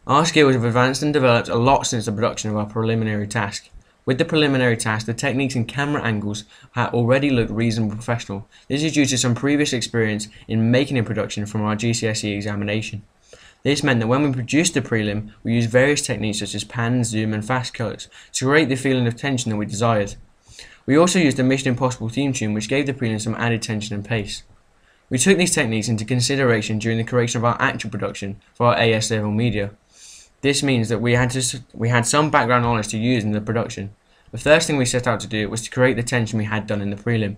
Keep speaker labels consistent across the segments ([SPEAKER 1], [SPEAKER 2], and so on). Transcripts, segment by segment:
[SPEAKER 1] Our skills have advanced and developed a lot since the production of our preliminary task. With the preliminary task, the techniques and camera angles had already looked reasonably professional. This is due to some previous experience in making a production from our GCSE examination. This meant that when we produced the prelim, we used various techniques such as pan, zoom and fast cuts to create the feeling of tension that we desired. We also used the Mission Impossible theme tune, which gave the prelim some added tension and pace. We took these techniques into consideration during the creation of our actual production for our AS level media. This means that we had some background knowledge to use in the production. The first thing we set out to do was to create the tension we had done in the prelim.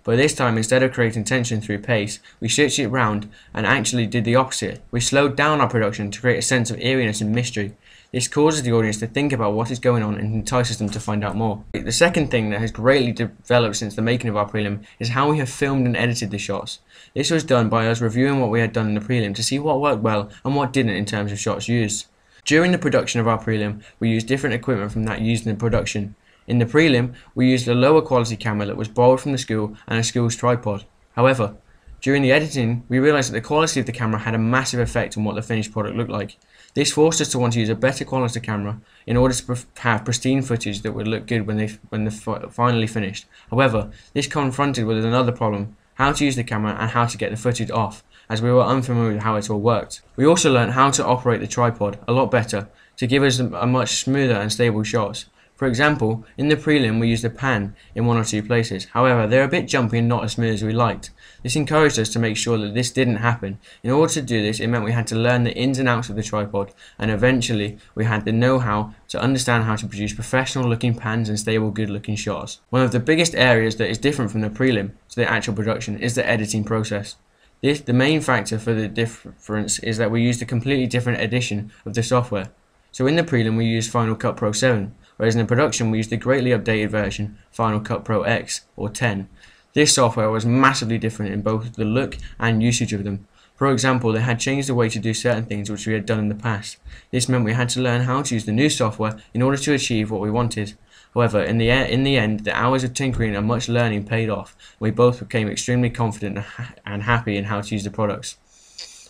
[SPEAKER 1] But this time, instead of creating tension through pace, we switched it round and actually did the opposite. We slowed down our production to create a sense of eeriness and mystery. This causes the audience to think about what is going on and entices them to find out more. The second thing that has greatly developed since the making of our prelim is how we have filmed and edited the shots. This was done by us reviewing what we had done in the prelim to see what worked well and what didn't in terms of shots used. During the production of our prelim, we used different equipment from that used in the production. In the prelim, we used a lower quality camera that was borrowed from the school and a school's tripod. However, during the editing, we realised that the quality of the camera had a massive effect on what the finished product looked like. This forced us to want to use a better quality camera in order to have pristine footage that would look good when they finally finished. However, this confronted with another problem: how to use the camera and how to get the footage off, as we were unfamiliar with how it all worked. We also learned how to operate the tripod a lot better to give us a much smoother and stable shots. For example, in the prelim we used a pan in one or two places. However, they're a bit jumpy and not as smooth as we liked. This encouraged us to make sure that this didn't happen. In order to do this, it meant we had to learn the ins and outs of the tripod, and eventually we had the know-how to understand how to produce professional looking pans and stable good looking shots. One of the biggest areas that is different from the prelim to the actual production is the editing process. The main factor for the difference is that we used a completely different edition of the software. So in the prelim we used Final Cut Pro 7, whereas in the production we used the greatly updated version, Final Cut Pro X or 10. This software was massively different in both the look and usage of them. For example, they had changed the way to do certain things which we had done in the past. This meant we had to learn how to use the new software in order to achieve what we wanted. However, in the end, the hours of tinkering and much learning paid off. We both became extremely confident and happy in how to use the products.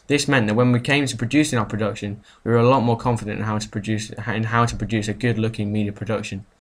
[SPEAKER 1] This meant that when we came to producing our production, we were a lot more confident in how to produce a good looking media production.